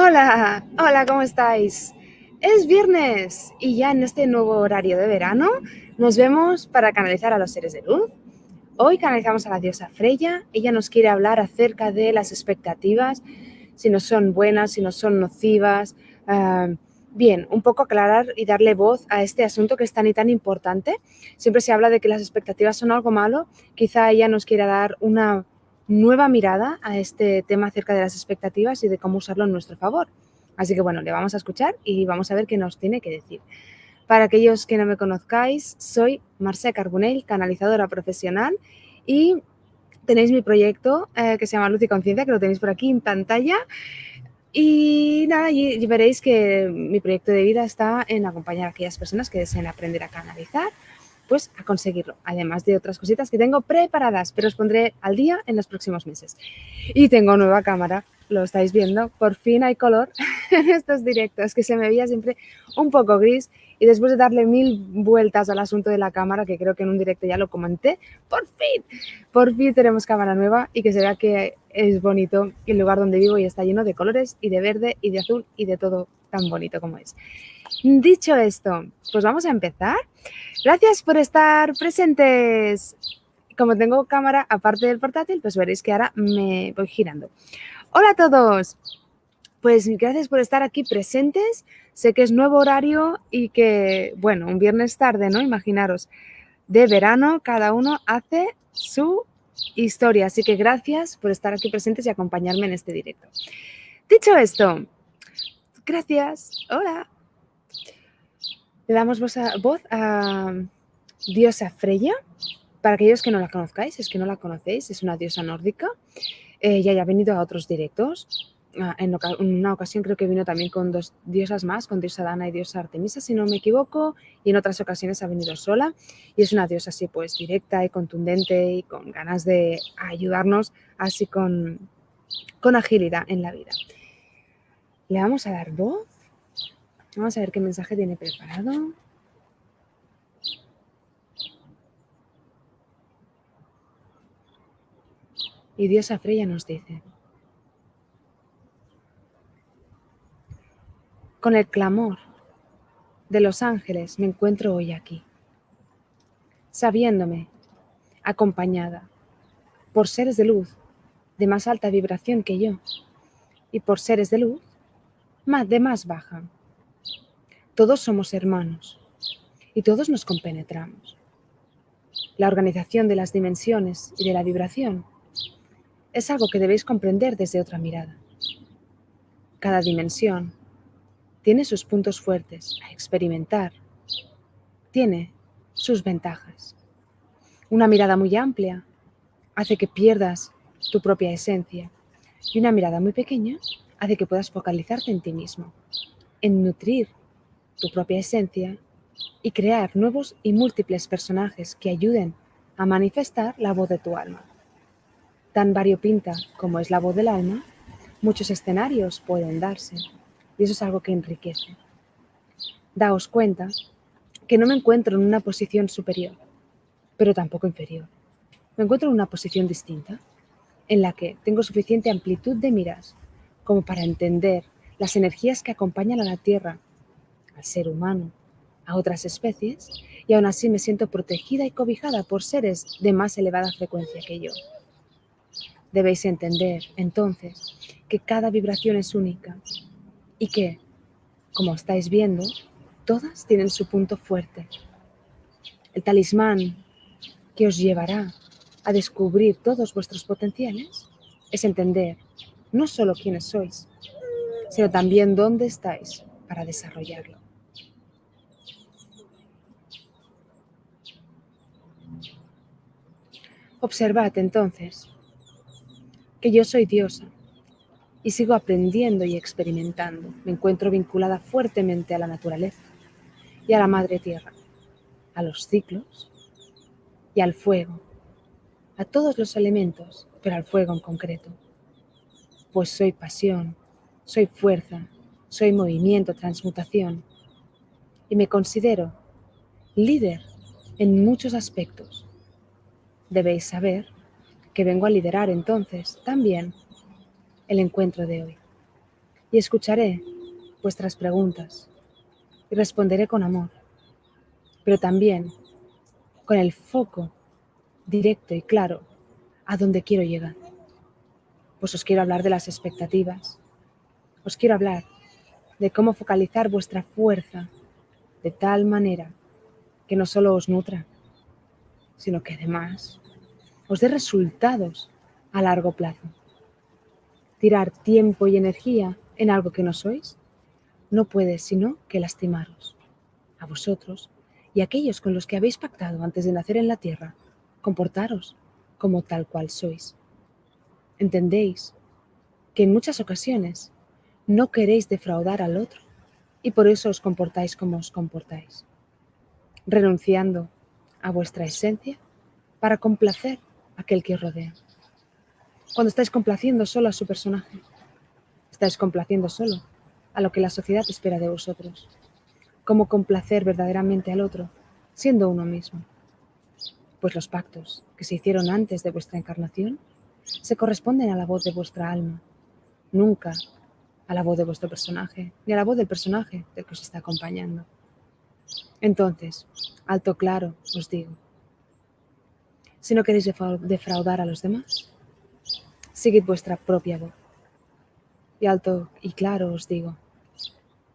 Hola, hola, ¿cómo estáis? Es viernes y ya en este nuevo horario de verano nos vemos para canalizar a los seres de luz. Hoy canalizamos a la diosa Freya. Ella nos quiere hablar acerca de las expectativas, si no son buenas, si no son nocivas. Bien, un poco aclarar y darle voz a este asunto que es tan y tan importante. Siempre se habla de que las expectativas son algo malo. Quizá ella nos quiera dar una nueva mirada a este tema acerca de las expectativas y de cómo usarlo en nuestro favor. Así que bueno, le vamos a escuchar y vamos a ver qué nos tiene que decir. Para aquellos que no me conozcáis, soy Marcia Carbonell, canalizadora profesional, y tenéis mi proyecto que se llama Luz y Conciencia, que lo tenéis por aquí en pantalla. Y nada, y veréis que mi proyecto de vida está en acompañar a aquellas personas que deseen aprender a canalizar, pues a conseguirlo, además de otras cositas que tengo preparadas, pero os pondré al día en los próximos meses. Y tengo nueva cámara, lo estáis viendo, por fin hay color en estos directos, que se me veía siempre un poco gris, y después de darle 1000 vueltas al asunto de la cámara, que creo que en un directo ya lo comenté, por fin tenemos cámara nueva y que se vea que es bonito el lugar donde vivo y está lleno de colores y de verde y de azul y de todo tan bonito como es. Dicho esto, pues vamos a empezar. Gracias por estar presentes. Como tengo cámara aparte del portátil, pues veréis que ahora me voy girando. Hola a todos. Pues gracias por estar aquí presentes. Sé que es nuevo horario y que, bueno, un viernes tarde, ¿no? Imaginaros, de verano, cada uno hace su historia. Así que gracias por estar aquí presentes y acompañarme en este directo. Dicho esto, gracias. Hola. Le damos voz a diosa Freya. Para aquellos que no la conozcáis, es que no la conocéis, es una diosa nórdica. Ella ya ha venido a otros directos. En una ocasión creo que vino también con dos diosas más, con diosa Dana y diosa Artemisa, si no me equivoco, y en otras ocasiones ha venido sola. Y es una diosa así pues directa y contundente y con ganas de ayudarnos así con agilidad en la vida. Le vamos a dar voz. Vamos a ver qué mensaje tiene preparado. Y diosa Freya nos dice: con el clamor de los ángeles me encuentro hoy aquí, sabiéndome acompañada por seres de luz de más alta vibración que yo y por seres de luz de más baja. Todos somos hermanos y todos nos compenetramos. La organización de las dimensiones y de la vibración es algo que debéis comprender desde otra mirada. Cada dimensión tiene sus puntos fuertes a experimentar, tiene sus ventajas. Una mirada muy amplia hace que pierdas tu propia esencia y una mirada muy pequeña hace que puedas focalizarte en ti mismo, en nutrir tu propia esencia y crear nuevos y múltiples personajes que ayuden a manifestar la voz de tu alma. Tan variopinta como es la voz del alma, muchos escenarios pueden darse y eso es algo que enriquece. Daos cuenta que no me encuentro en una posición superior, pero tampoco inferior. Me encuentro en una posición distinta, en la que tengo suficiente amplitud de miras como para entender las energías que acompañan a la Tierra, al ser humano, a otras especies, y aún así me siento protegida y cobijada por seres de más elevada frecuencia que yo. Debéis entender, entonces, que cada vibración es única y que, como estáis viendo, todas tienen su punto fuerte. El talismán que os llevará a descubrir todos vuestros potenciales es entender no solo quiénes sois, sino también dónde estáis para desarrollarlo. Observad entonces que yo soy diosa y sigo aprendiendo y experimentando. Me encuentro vinculada fuertemente a la naturaleza y a la madre tierra, a los ciclos y al fuego, a todos los elementos, pero al fuego en concreto. Pues soy pasión, soy fuerza, soy movimiento, transmutación y me considero líder en muchos aspectos. Debéis saber que vengo a liderar entonces también el encuentro de hoy. y escucharé vuestras preguntas y responderé con amor, pero también con el foco directo y claro a donde quiero llegar. Pues os quiero hablar de las expectativas, os quiero hablar de cómo focalizar vuestra fuerza de tal manera que no solo os nutra, sino que además os dé resultados a largo plazo. Tirar tiempo y energía en algo que no sois no puede sino que lastimaros, a vosotros y a aquellos con los que habéis pactado antes de nacer en la tierra, comportaros como tal cual sois. Entendéis que en muchas ocasiones no queréis defraudar al otro y por eso os comportáis como os comportáis, renunciando a vuestra esencia para complacer a aquel que os rodea. Cuando estáis complaciendo solo a su personaje, estáis complaciendo solo a lo que la sociedad espera de vosotros. ¿Cómo complacer verdaderamente al otro, siendo uno mismo? Pues los pactos que se hicieron antes de vuestra encarnación se corresponden a la voz de vuestra alma, nunca a la voz de vuestro personaje, ni a la voz del personaje del que os está acompañando. Entonces, alto claro os digo, si no queréis defraudar a los demás, seguid vuestra propia voz. Y alto y claro os digo,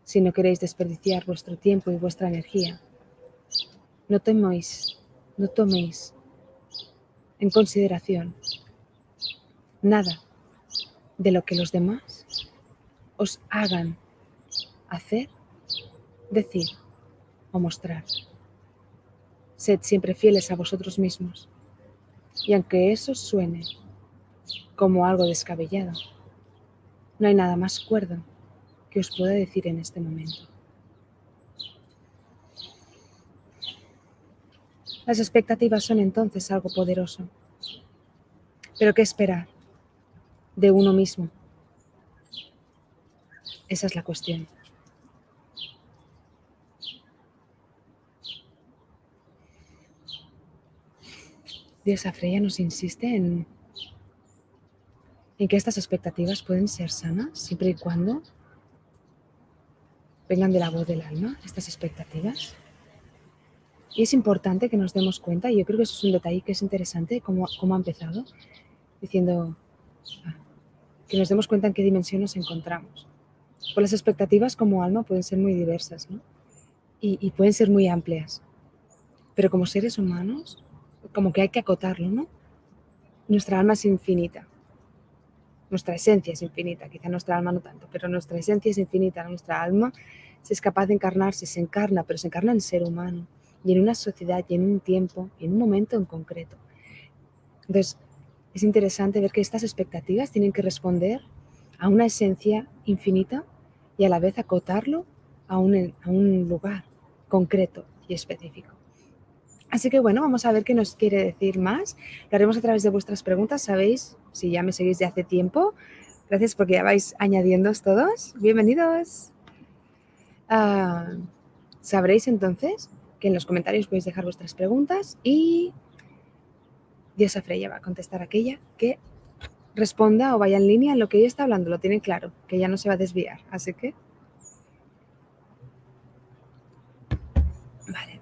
si no queréis desperdiciar vuestro tiempo y vuestra energía, no toméis en consideración nada de lo que los demás os hagan hacer, decir o mostrar. Sed siempre fieles a vosotros mismos, y aunque eso suene como algo descabellado, no hay nada más cuerdo que os pueda decir en este momento. Las expectativas son entonces algo poderoso, pero ¿qué esperar de uno mismo? Esa es la cuestión. Diosa Freya nos insiste en que estas expectativas pueden ser sanas siempre y cuando vengan de la voz del alma, estas expectativas. Y es importante que nos demos cuenta, y yo creo que eso es un detalle que es interesante, cómo ha empezado, diciendo que nos demos cuenta en qué dimensión nos encontramos. Pues las expectativas como alma pueden ser muy diversas, ¿no? Y pueden ser muy amplias. Pero como seres humanos, como que hay que acotarlo, ¿no? Nuestra alma es infinita. Nuestra esencia es infinita, quizá nuestra alma no tanto, pero nuestra esencia es infinita. Nuestra alma si es capaz de encarnarse, se encarna, pero se encarna en ser humano y en una sociedad y en un tiempo y en un momento en concreto. Entonces, es interesante ver que estas expectativas tienen que responder a una esencia infinita y a la vez acotarlo a un lugar concreto y específico. Así que bueno, vamos a ver qué nos quiere decir más. Lo haremos a través de vuestras preguntas. Sabéis, si ya me seguís de hace tiempo, gracias porque ya vais añadiéndoos todos. Bienvenidos. Sabréis entonces que en los comentarios podéis dejar vuestras preguntas y Diosa Freya va a contestar aquella que responda o vaya en línea en lo que ella está hablando. Lo tiene claro, que ya no se va a desviar. Así que... Vale.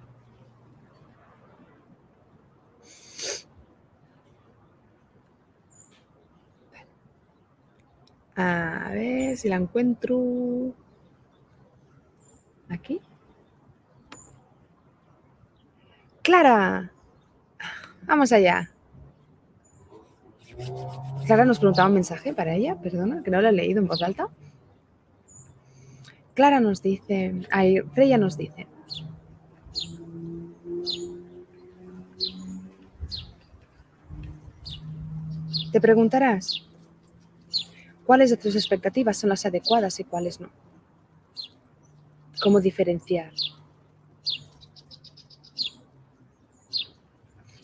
A ver si la encuentro. ¿Aquí? ¡Clara! Vamos allá. Clara nos preguntaba un mensaje para ella, perdona, que no lo he leído en voz alta. Clara nos dice, Freya nos dice, te preguntarás, ¿cuáles de tus expectativas son las adecuadas y cuáles no? ¿Cómo diferenciar?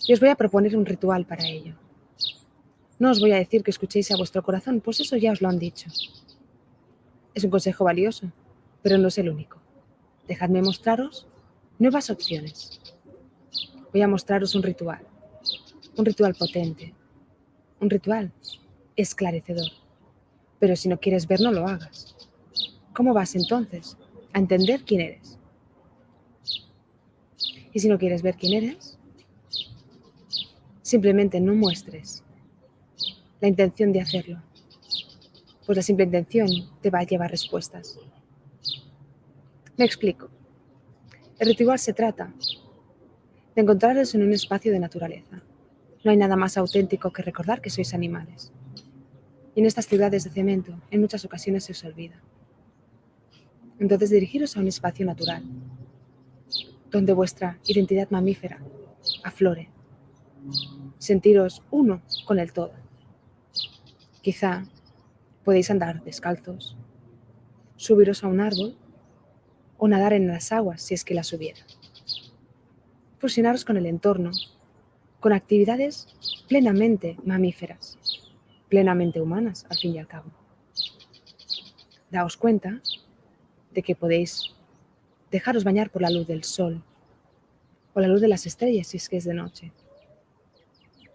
Y os voy a proponer un ritual para ello. No os voy a decir que escuchéis a vuestro corazón, pues eso ya os lo han dicho. Es un consejo valioso, pero no es el único. Dejadme mostraros nuevas opciones. Voy a mostraros un ritual potente, un ritual esclarecedor. Pero si no quieres ver, no lo hagas. ¿Cómo vas entonces a entender quién eres? Y si no quieres ver quién eres, simplemente no muestres la intención de hacerlo, pues la simple intención te va a llevar respuestas. Me explico. El ritual se trata de encontraros en un espacio de naturaleza. No hay nada más auténtico que recordar que sois animales. Y en estas ciudades de cemento, en muchas ocasiones se os olvida. Entonces dirigiros a un espacio natural, donde vuestra identidad mamífera aflore. Sentiros uno con el todo. Quizá podéis andar descalzos, subiros a un árbol o nadar en las aguas si es que las hubiera. Fusionaros con el entorno, con actividades plenamente mamíferas, plenamente humanas al fin y al cabo. Daos cuenta de que podéis dejaros bañar por la luz del sol o la luz de las estrellas si es que es de noche.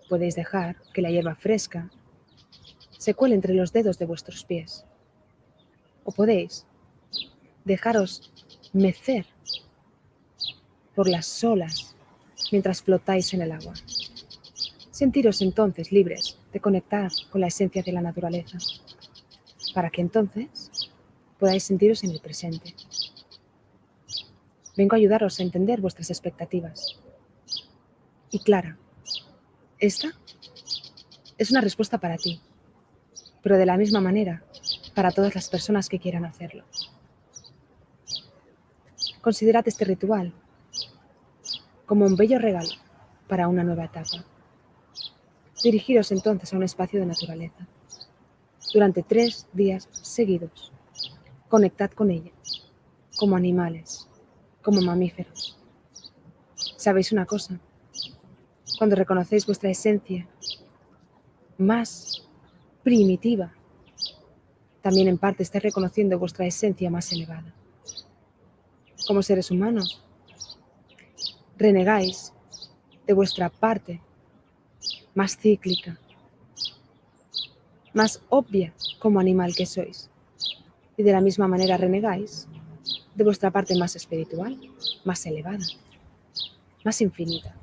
Podéis dejar que la hierba fresca se cuele entre los dedos de vuestros pies. O podéis dejaros mecer por las olas mientras flotáis en el agua. Sentiros entonces libres de conectar con la esencia de la naturaleza, para que entonces podáis sentiros en el presente. Vengo a ayudaros a entender vuestras expectativas. Y Clara, esta es una respuesta para ti, pero de la misma manera para todas las personas que quieran hacerlo. Considerad este ritual como un bello regalo para una nueva etapa. Dirigiros entonces a un espacio de naturaleza. Durante 3 días seguidos, conectad con ella, como animales, como mamíferos. ¿Sabéis una cosa? Cuando reconocéis vuestra esencia más primitiva, también en parte estáis reconociendo vuestra esencia más elevada. Como seres humanos, renegáis de vuestra parte más cíclica, más obvia como animal que sois. Y de la misma manera renegáis de vuestra parte más espiritual, más elevada, más infinita.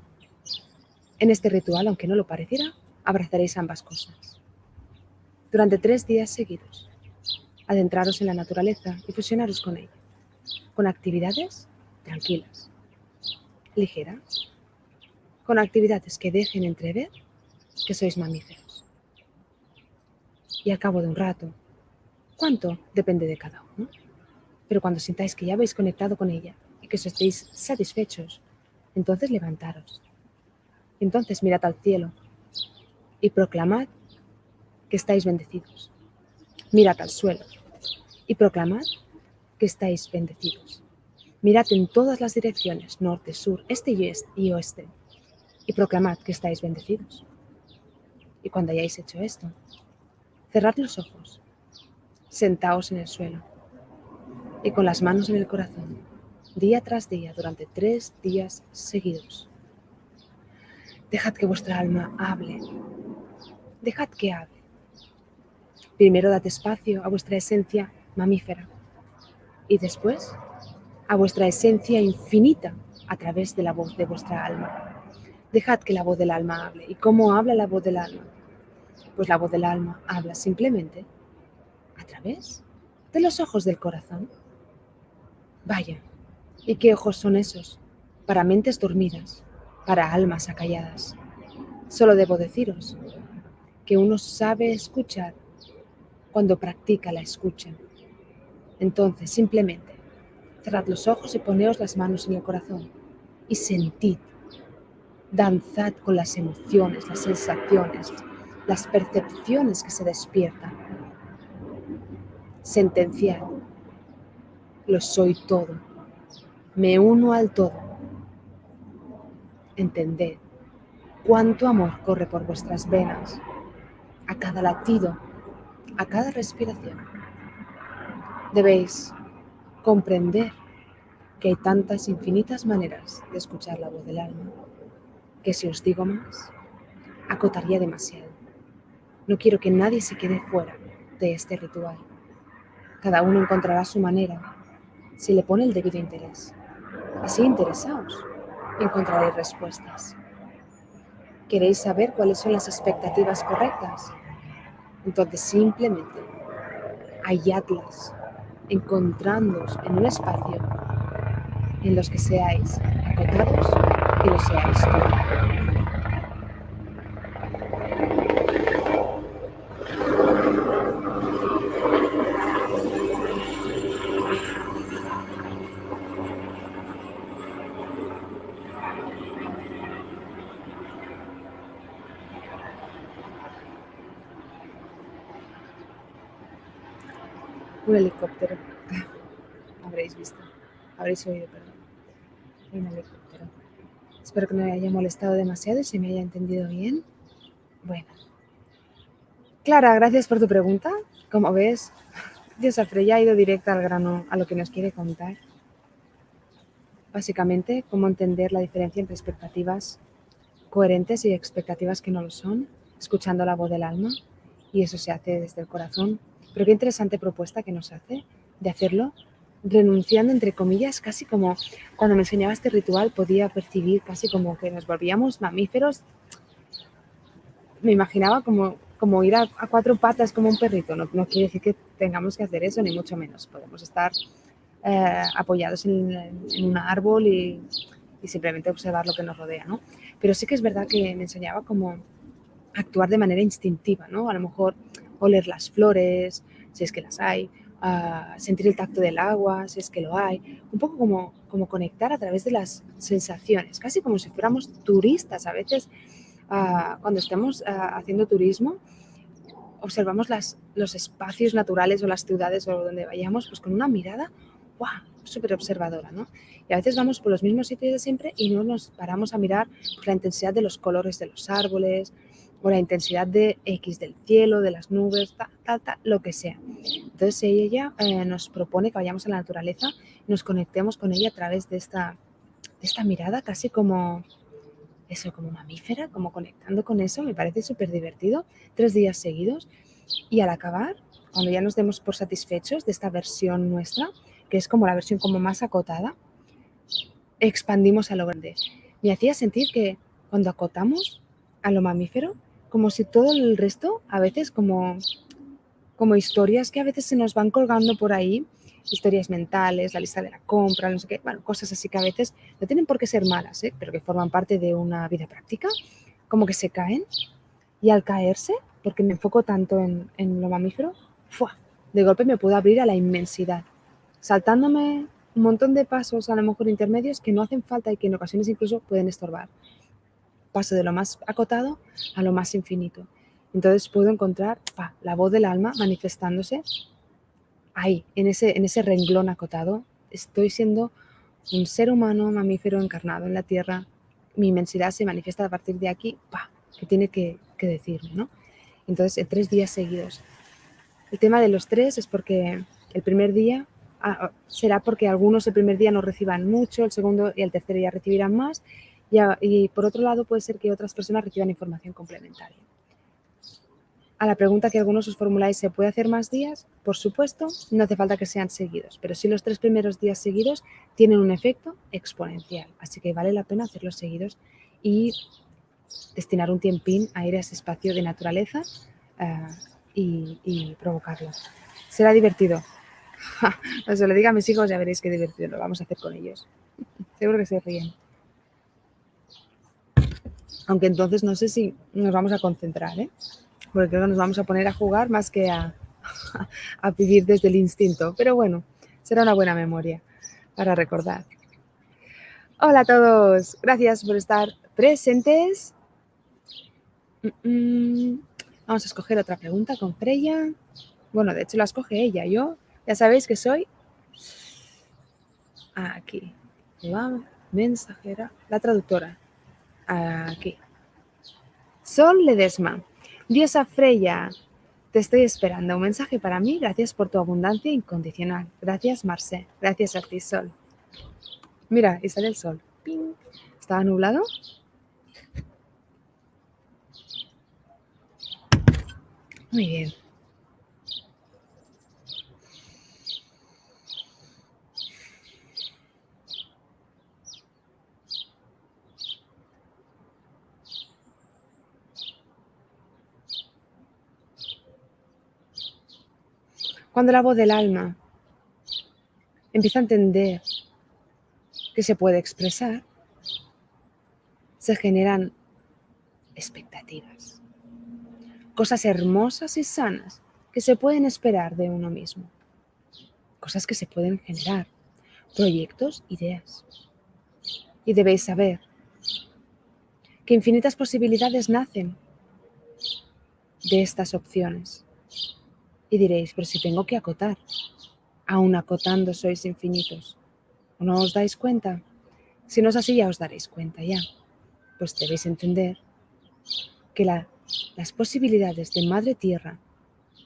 En este ritual, aunque no lo pareciera, abrazaréis ambas cosas. Durante 3 días seguidos, adentraros en la naturaleza y fusionaros con ella, con actividades tranquilas, ligeras, con actividades que dejen entrever que sois mamíferos. Y al cabo de un rato, ¿cuánto? Depende de cada uno. Pero cuando sintáis que ya habéis conectado con ella y que os estéis satisfechos, entonces levantaros. Entonces mirad al cielo y proclamad que estáis bendecidos. Mirad al suelo y proclamad que estáis bendecidos. Mirad en todas las direcciones, norte, sur, este y oeste, y proclamad que estáis bendecidos. Y cuando hayáis hecho esto, cerrad los ojos, sentaos en el suelo y con las manos en el corazón, día tras día, durante 3 días seguidos. Dejad que vuestra alma hable. Dejad que hable. Primero dad espacio a vuestra esencia mamífera y después a vuestra esencia infinita a través de la voz de vuestra alma. Dejad que la voz del alma hable. ¿Y cómo habla la voz del alma? Pues la voz del alma habla simplemente a través de los ojos del corazón. Vaya, ¿y qué ojos son esos? Para mentes dormidas, para almas acalladas. Solo debo deciros que uno sabe escuchar cuando practica la escucha. Entonces, simplemente, cerrad los ojos y poneos las manos en el corazón y sentid. Danzad con las emociones, las sensaciones, las percepciones que se despiertan. Sentenciad. Lo soy todo. Me uno al todo. Entended cuánto amor corre por vuestras venas, a cada latido, a cada respiración. Debéis comprender que hay tantas infinitas maneras de escuchar la voz del alma, que si os digo más, acotaría demasiado. No quiero que nadie se quede fuera de este ritual. Cada uno encontrará su manera, si le pone el debido interés. Así interesaos, encontraréis respuestas. ¿Queréis saber cuáles son las expectativas correctas? Entonces simplemente halladlas, encontrándoos en un espacio en los que seáis acotados y lo seáis todo. Un helicóptero. Habréis visto. Habréis oído, perdón. Un helicóptero. Espero que no me haya molestado demasiado y se me haya entendido bien. Bueno. Clara, gracias por tu pregunta. Como ves, Diosa Freya ha ido directa al grano a lo que nos quiere contar. Básicamente, cómo entender la diferencia entre expectativas coherentes y expectativas que no lo son, escuchando la voz del alma, y eso se hace desde el corazón. Pero qué interesante propuesta que nos hace de hacerlo renunciando, entre comillas, casi como cuando me enseñaba este ritual podía percibir casi como que nos volvíamos mamíferos. Me imaginaba como ir a cuatro patas como un perrito. No quiere decir que tengamos que hacer eso, ni mucho menos. Podemos estar apoyados en un árbol y simplemente observar lo que nos rodea, ¿no? Pero sí que es verdad que me enseñaba como actuar de manera instintiva, ¿no? A lo mejor oler las flores, si es que las hay, sentir el tacto del agua, si es que lo hay, un poco como conectar a través de las sensaciones, casi como si fuéramos turistas. A veces, cuando estemos haciendo turismo, observamos los espacios naturales o las ciudades o donde vayamos, pues con una mirada súper observadora, ¿no? Y a veces vamos por los mismos sitios de siempre y no nos paramos a mirar pues, la intensidad de los colores de los árboles o la intensidad de X del cielo, de las nubes, lo que sea. Entonces ella nos propone que vayamos a la naturaleza y nos conectemos con ella a través de esta mirada casi como eso, como mamífera, como conectando con eso. Me parece súper divertido. 3 días seguidos. Y al acabar, cuando ya nos demos por satisfechos de esta versión nuestra, que es como la versión como más acotada, expandimos a lo grande. Me hacía sentir que cuando acotamos a lo mamífero, como si todo el resto, a veces como historias que a veces se nos van colgando por ahí, historias mentales, la lista de la compra, no sé qué, bueno, cosas así que a veces no tienen por qué ser malas, pero que forman parte de una vida práctica, como que se caen y al caerse, porque me enfoco tanto en lo mamífero, ¡fua!, de golpe me puedo abrir a la inmensidad, saltándome un montón de pasos a lo mejor intermedios que no hacen falta y que en ocasiones incluso pueden estorbar. Paso de lo más acotado a lo más infinito. Entonces puedo encontrar la voz del alma manifestándose ahí, en ese renglón acotado. Estoy siendo un ser humano mamífero encarnado en la Tierra. Mi inmensidad se manifiesta a partir de aquí, que tiene que decirme, ¿no? Entonces, en 3 días seguidos. El tema de los 3 es porque el primer día será porque algunos el primer día no reciban mucho, el segundo y el tercer día recibirán más, y por otro lado puede ser que otras personas reciban información complementaria. A la pregunta que algunos os formuláis, ¿se puede hacer más días? Por supuesto, no hace falta que sean seguidos, pero sí los 3 primeros días seguidos tienen un efecto exponencial, así que vale la pena hacerlos seguidos y destinar un tiempín a ir a ese espacio de naturaleza y provocarlo. Será divertido. No se lo diga a mis hijos, ya veréis qué divertido lo vamos a hacer con ellos. Seguro que se ríen. Aunque entonces no sé si nos vamos a concentrar, porque creo que nos vamos a poner a jugar más que a vivir desde el instinto. Pero bueno, será una buena memoria para recordar. Hola a todos, gracias por estar presentes. Vamos a escoger otra pregunta con Freya. Bueno, de hecho la escoge ella. Yo ya sabéis que soy aquí. La mensajera, la traductora. Aquí. Sol Ledesma. Diosa Freya, te estoy esperando. Un mensaje para mí. Gracias por tu abundancia incondicional. Gracias, Marce. Gracias a ti, Sol. Mira, y sale el sol. ¡Ping! ¿Estaba nublado? Muy bien. Cuando la voz del alma empieza a entender que se puede expresar, se generan expectativas, cosas hermosas y sanas que se pueden esperar de uno mismo, cosas que se pueden generar, proyectos, ideas. Y debéis saber que infinitas posibilidades nacen de estas opciones. Y diréis, pero si tengo que acotar, aún acotando sois infinitos. ¿O no os dais cuenta? Si no es así, ya os daréis cuenta ya. Pues debéis entender que las posibilidades de Madre Tierra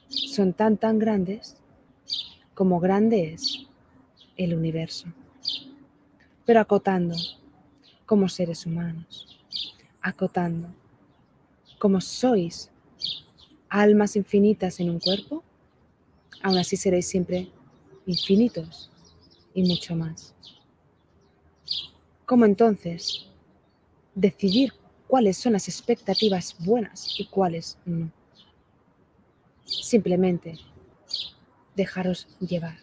son tan grandes como grande es el universo. Pero acotando como seres humanos, acotando como sois almas infinitas en un cuerpo, aún así seréis siempre infinitos y mucho más. ¿Cómo entonces decidir cuáles son las expectativas buenas y cuáles no? Simplemente dejaros llevar.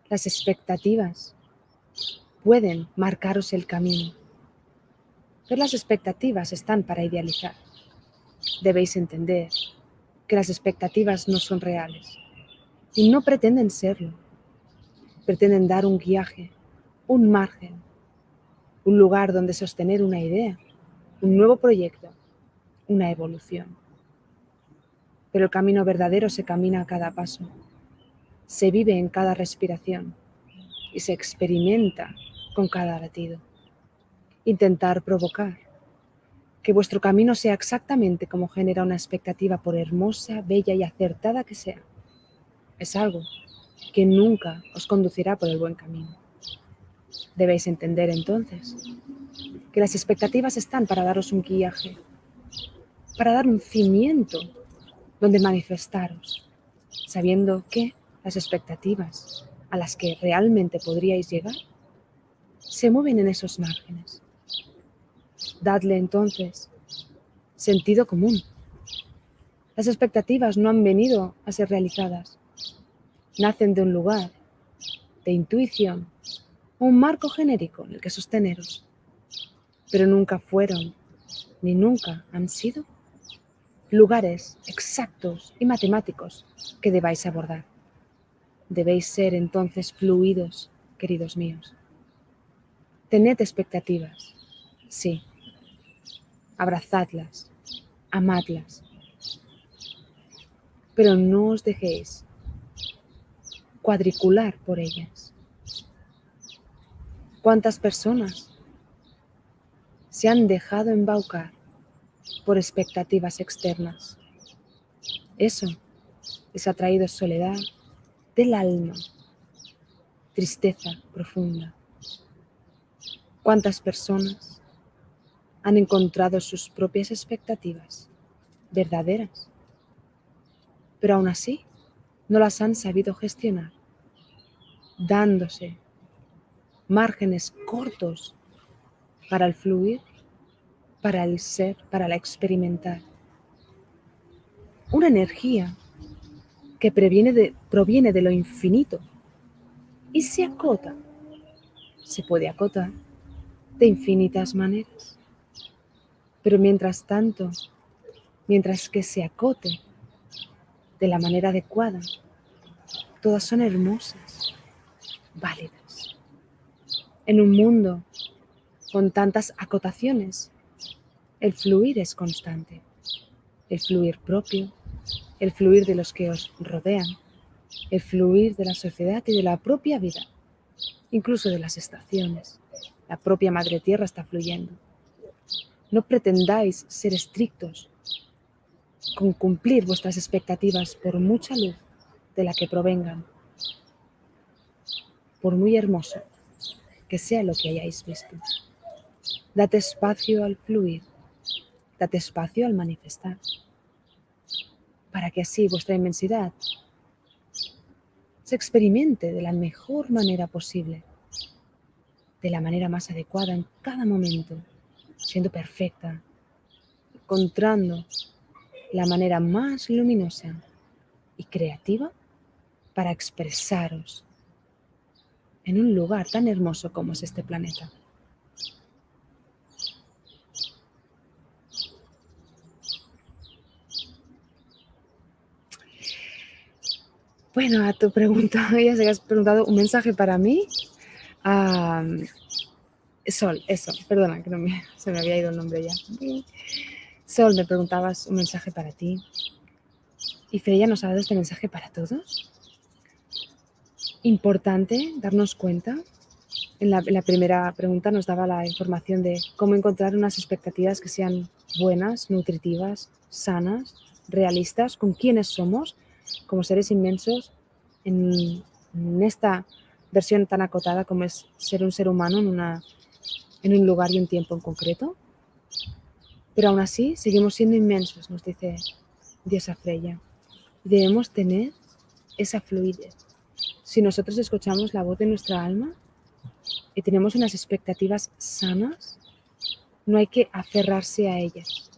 Las expectativas pueden marcaros el camino, pero las expectativas están para idealizar. Debéis entender que las expectativas no son reales y no pretenden serlo. Pretenden dar un guiaje, un margen, un lugar donde sostener una idea, un nuevo proyecto, una evolución. Pero el camino verdadero se camina a cada paso, se vive en cada respiración y se experimenta con cada latido. Intentar provocar que vuestro camino sea exactamente como genera una expectativa, por hermosa, bella y acertada que sea, es algo que nunca os conducirá por el buen camino. Debéis entender entonces que las expectativas están para daros un guiaje, para dar un cimiento donde manifestaros, sabiendo que las expectativas a las que realmente podríais llegar se mueven en esos márgenes. Dadle entonces sentido común. Las expectativas no han venido a ser realizadas, nacen de un lugar de intuición o un marco genérico en el que sosteneros, pero nunca fueron ni nunca han sido lugares exactos y matemáticos que debáis abordar. Debéis ser entonces fluidos, queridos míos. Tened expectativas, sí, abrazadlas, amadlas, pero no os dejéis cuadricular por ellas. ¿Cuántas personas se han dejado embaucar por expectativas externas? Eso les ha traído soledad del alma, tristeza profunda. ¿Cuántas personas han encontrado sus propias expectativas verdaderas, pero aún así no las han sabido gestionar, dándose márgenes cortos para el fluir, para el ser, para la experimentar? Una energía que proviene de lo infinito y se puede acotar de infinitas maneras. Pero mientras tanto, mientras que se acote de la manera adecuada, todas son hermosas, válidas. En un mundo con tantas acotaciones, el fluir es constante, el fluir propio, el fluir de los que os rodean, el fluir de la sociedad y de la propia vida, incluso de las estaciones. La propia Madre Tierra está fluyendo. No pretendáis ser estrictos con cumplir vuestras expectativas por mucha luz de la que provengan, por muy hermoso que sea lo que hayáis visto. Date espacio al fluir, date espacio al manifestar, para que así vuestra inmensidad se experimente de la mejor manera posible, de la manera más adecuada en cada momento, siendo perfecta, encontrando la manera más luminosa y creativa para expresaros en un lugar tan hermoso como es este planeta. Bueno, a tu pregunta, ya sé que has preguntado un mensaje para mí. Sol, eso, perdona, que se me había ido el nombre ya. Sol, me preguntabas un mensaje para ti. Y Freya nos ha dado este mensaje para todos. Importante darnos cuenta. En la primera pregunta nos daba la información de cómo encontrar unas expectativas que sean buenas, nutritivas, sanas, realistas, con quiénes somos como seres inmensos en esta versión tan acotada como es ser un ser humano en un lugar y un tiempo en concreto. Pero aún así seguimos siendo inmensos, nos dice diosa Freya. Debemos tener esa fluidez. Si nosotros escuchamos la voz de nuestra alma y tenemos unas expectativas sanas, no hay que aferrarse a ellas.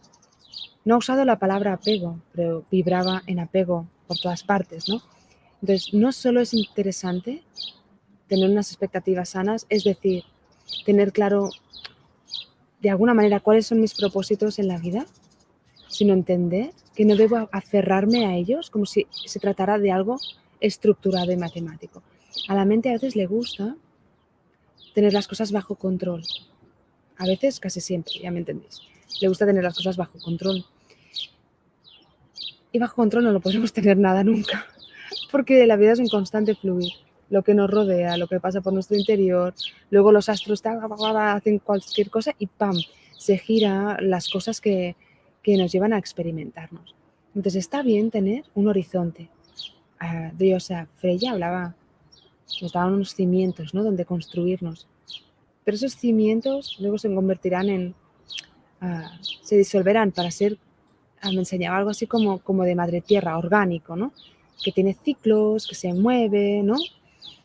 No ha usado la palabra apego, pero vibraba en apego por todas partes, ¿no? Entonces, no solo es interesante tener unas expectativas sanas, es decir, tener claro de alguna manera cuáles son mis propósitos en la vida, sino entender que no debo aferrarme a ellos como si se tratara de algo estructurado y matemático. A la mente a veces le gusta tener las cosas bajo control. A veces, casi siempre, ya me entendéis. Le gusta tener las cosas bajo control. Y bajo control no lo podremos tener nada nunca, porque la vida es un constante fluir. Lo que nos rodea, lo que pasa por nuestro interior, luego los astros hacen cualquier cosa y ¡pam! Se gira las cosas que nos llevan a experimentarnos. Entonces está bien tener un horizonte. Diosa Freya nos daba unos cimientos, ¿no? Donde construirnos. Pero esos cimientos luego se convertirán se disolverán para ser, me enseñaba algo así como de madre tierra, orgánico, ¿no? Que tiene ciclos, que se mueve, ¿no?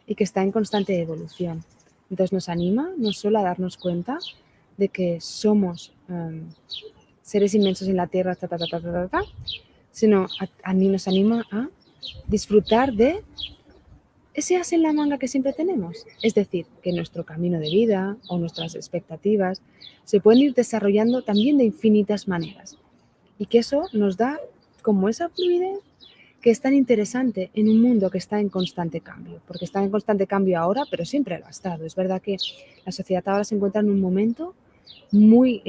Y que está en constante evolución. Entonces nos anima no solo a darnos cuenta de que somos seres inmensos en la tierra, sino nos anima a disfrutar de ese as en la manga que siempre tenemos. Es decir, que nuestro camino de vida o nuestras expectativas se pueden ir desarrollando también de infinitas maneras. Y que eso nos da como esa fluidez que es tan interesante en un mundo que está en constante cambio. Porque está en constante cambio ahora, pero siempre lo ha estado. Es verdad que la sociedad ahora se encuentra en un momento muy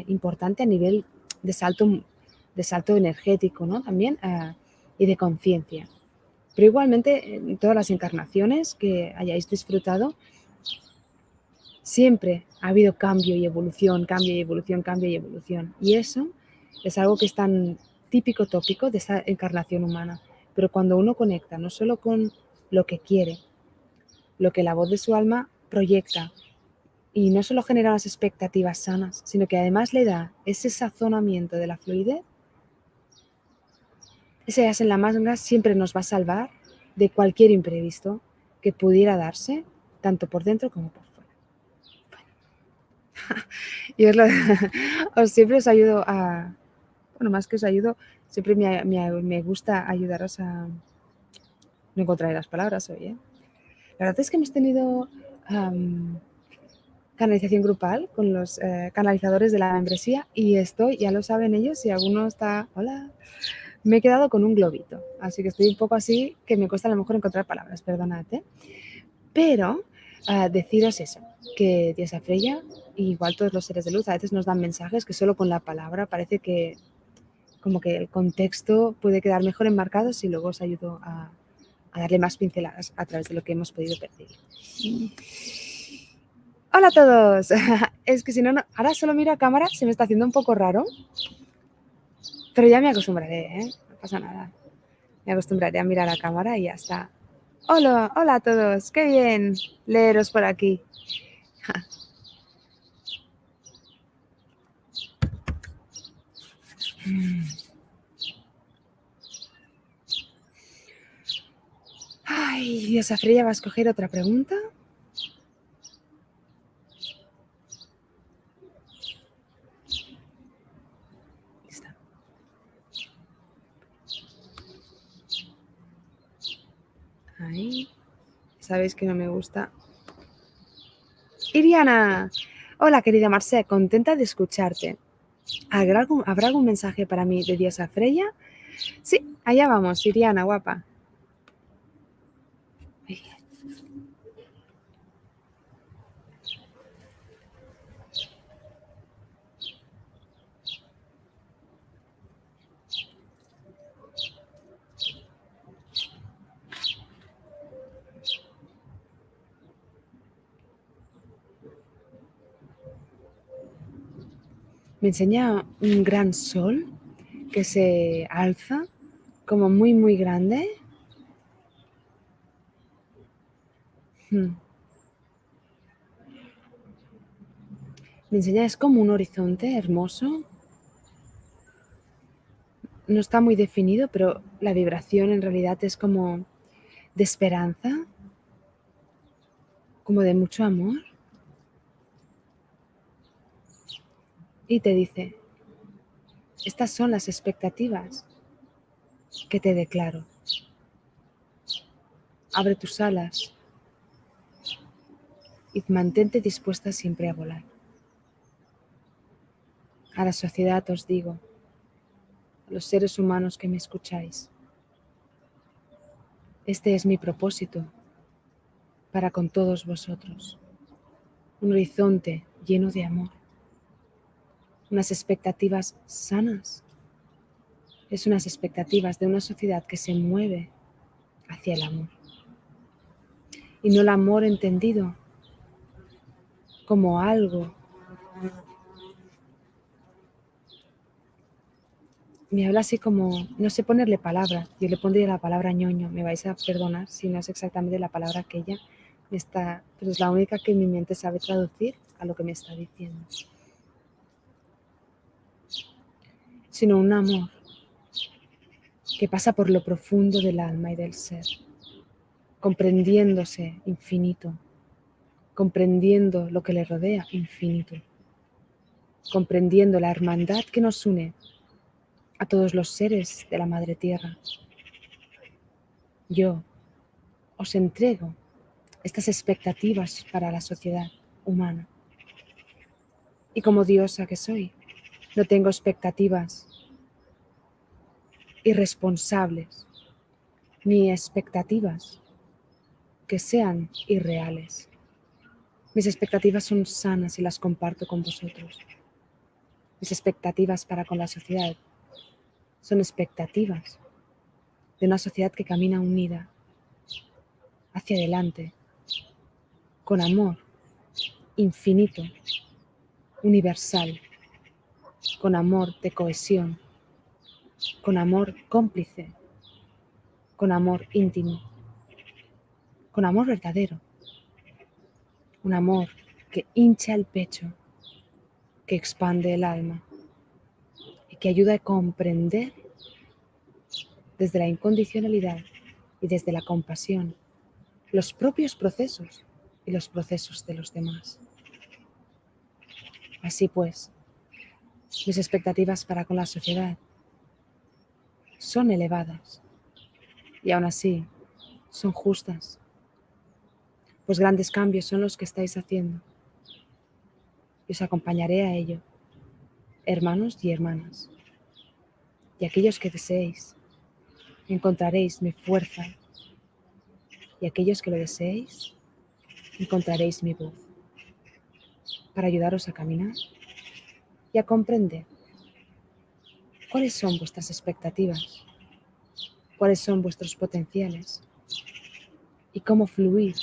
importante a nivel de salto energético, ¿no? También y de conciencia. Pero igualmente, en todas las encarnaciones que hayáis disfrutado, siempre ha habido cambio y evolución, cambio y evolución, cambio y evolución. Y eso es algo que es tan típico, tópico de esta encarnación humana. Pero cuando uno conecta no solo con lo que quiere, lo que la voz de su alma proyecta, y no solo genera las expectativas sanas, sino que además le da ese sazonamiento de la fluidez, ese as en la manga siempre nos va a salvar de cualquier imprevisto que pudiera darse, tanto por dentro como por fuera. Bueno. Y siempre os ayudo más que os ayudo, siempre me gusta ayudaros a... No encontraré las palabras hoy, ¿eh? La verdad es que hemos tenido canalización grupal con los canalizadores de la membresía y ya lo saben ellos, si alguno está... Hola. Me he quedado con un globito, así que estoy un poco así, que me cuesta a lo mejor encontrar palabras, perdonad, ¿eh? Pero deciros eso, que diosa Freya, igual todos los seres de luz, a veces nos dan mensajes que solo con la palabra parece que como que el contexto puede quedar mejor enmarcado si luego os ayudo a darle más pinceladas a través de lo que hemos podido percibir. Hola a todos. Es que si no, ahora solo miro a cámara, se me está haciendo un poco raro, pero ya me acostumbraré, ¿eh? No pasa nada. Me acostumbraré a mirar a cámara y ya está. Hola a todos. Qué bien leeros por aquí. Ay, diosa Freya, ¿va a escoger otra pregunta? Lista. Ahí. Sabéis que no me gusta. Iriana. Hola, querida Marce, contenta de escucharte. ¿Habrá algún mensaje para mí de diosa Freya? Sí, allá vamos, Iriana, guapa. Me enseña un gran sol que se alza como muy, muy grande. Me enseña, es como un horizonte hermoso. No está muy definido, pero la vibración en realidad es como de esperanza, como de mucho amor. Y te dice, estas son las expectativas que te declaro. Abre tus alas y mantente dispuesta siempre a volar. A la sociedad os digo, a los seres humanos que me escucháis, este es mi propósito para con todos vosotros. Un horizonte lleno de amor, unas expectativas sanas. Es unas expectativas de una sociedad que se mueve hacia el amor. Y no el amor entendido como algo. Me habla así como, no sé ponerle palabra, yo le pondría la palabra ñoño, me vais a perdonar si no es exactamente la palabra que ella me está, pero es la única que mi mente sabe traducir a lo que me está diciendo. Sino un amor que pasa por lo profundo del alma y del ser, comprendiéndose infinito, comprendiendo lo que le rodea infinito, comprendiendo la hermandad que nos une a todos los seres de la Madre Tierra. Yo os entrego estas expectativas para la sociedad humana. Y como diosa que soy, no tengo expectativas irresponsables ni expectativas que sean irreales. Mis expectativas son sanas y las comparto con vosotros. Mis expectativas para con la sociedad son expectativas de una sociedad que camina unida hacia adelante, con amor infinito, universal, con amor de cohesión, con amor cómplice, con amor íntimo, con amor verdadero, un amor que hincha el pecho, que expande el alma y que ayuda a comprender desde la incondicionalidad y desde la compasión los propios procesos y los procesos de los demás. Así pues, mis expectativas para con la sociedad son elevadas y aún así son justas, pues grandes cambios son los que estáis haciendo y os acompañaré a ello, hermanos y hermanas, y aquellos que deseéis, encontraréis mi fuerza, y aquellos que lo deseéis, encontraréis mi voz, para ayudaros a caminar y a comprender cuáles son vuestras expectativas, cuáles son vuestros potenciales y cómo fluir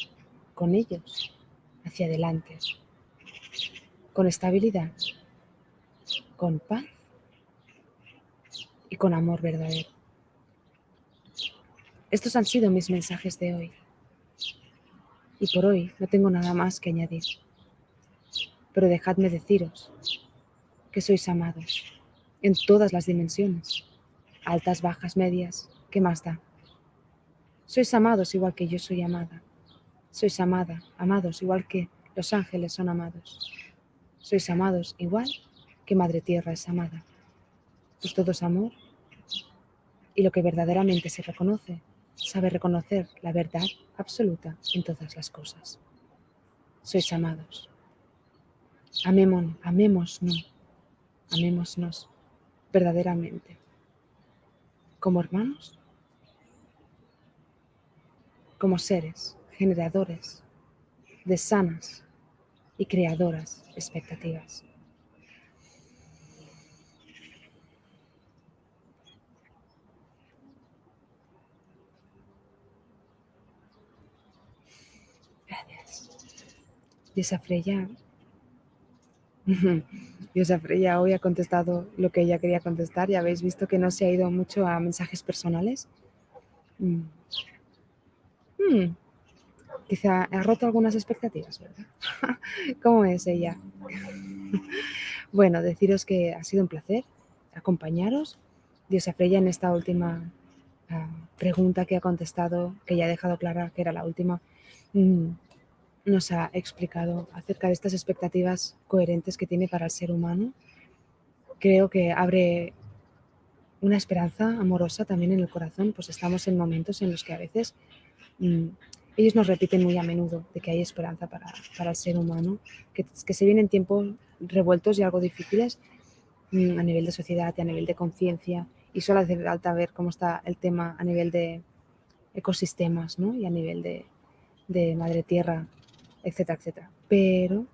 con ellos hacia adelante, con estabilidad, con paz y con amor verdadero. Estos han sido mis mensajes de hoy y por hoy no tengo nada más que añadir, pero dejadme deciros que sois amados en todas las dimensiones, altas, bajas, medias, ¿qué más da? Sois amados igual que yo soy amada. Sois amada, amados igual que los ángeles son amados. Sois amados igual que Madre Tierra es amada. Pues todo es amor y lo que verdaderamente se reconoce sabe reconocer la verdad absoluta en todas las cosas. Sois amados. Amémonos verdaderamente, como hermanos, como seres generadores de sanas y creadoras expectativas. Gracias. Diosa Freya, Diosa Freya hoy ha contestado lo que ella quería contestar y habéis visto que no se ha ido mucho a mensajes personales. Quizá ha roto algunas expectativas, ¿verdad? ¿Cómo es ella? Bueno, deciros que ha sido un placer acompañaros. Diosa Freya en esta última pregunta que ha contestado, que ya ha dejado clara que era la última, nos ha explicado acerca de estas expectativas coherentes que tiene para el ser humano. Creo que abre una esperanza amorosa también en el corazón, pues estamos en momentos en los que a veces ellos nos repiten muy a menudo de que hay esperanza para el ser humano, que se vienen tiempos revueltos y algo difíciles a nivel de sociedad y a nivel de conciencia, y solo hace falta ver cómo está el tema a nivel de ecosistemas, ¿no? Y a nivel de madre tierra, etcétera, etcétera. Pero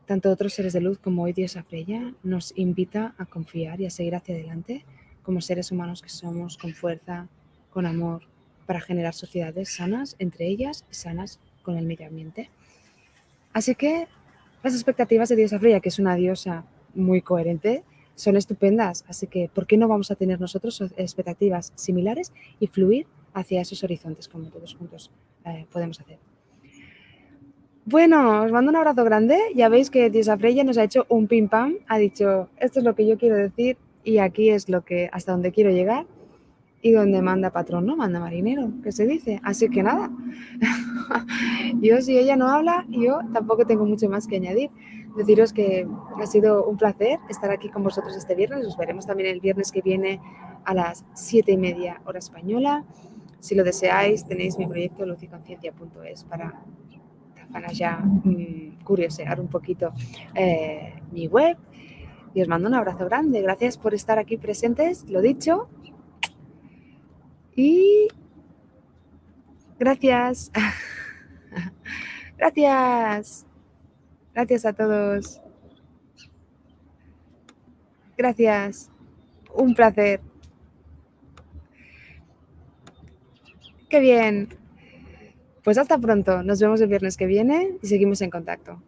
tanto otros seres de luz como hoy Diosa Freya nos invita a confiar y a seguir hacia adelante como seres humanos que somos, con fuerza, con amor, para generar sociedades sanas entre ellas y sanas con el medio ambiente. Así que las expectativas de Diosa Freya, que es una diosa muy coherente, son estupendas. Así que, ¿por qué no vamos a tener nosotros expectativas similares y fluir hacia esos horizontes como todos juntos podemos hacer? Bueno, os mando un abrazo grande. Ya veis que Diosa Freya nos ha hecho un pim pam. Ha dicho, esto es lo que yo quiero decir y aquí es lo que hasta donde quiero llegar. Y donde manda patrón, no manda marinero, que se dice. Así que nada, yo si ella no habla, yo tampoco tengo mucho más que añadir. Deciros que ha sido un placer estar aquí con vosotros este viernes. Os veremos también el viernes que viene a las 7:30 hora española. Si lo deseáis, tenéis mi proyecto luzyconciencia.es para ya curiosear un poquito mi web. Y os mando un abrazo grande. Gracias por estar aquí presentes, lo dicho. Y gracias. Gracias. Gracias a todos. Gracias. Un placer. Qué bien. Pues hasta pronto. Nos vemos el viernes que viene y seguimos en contacto.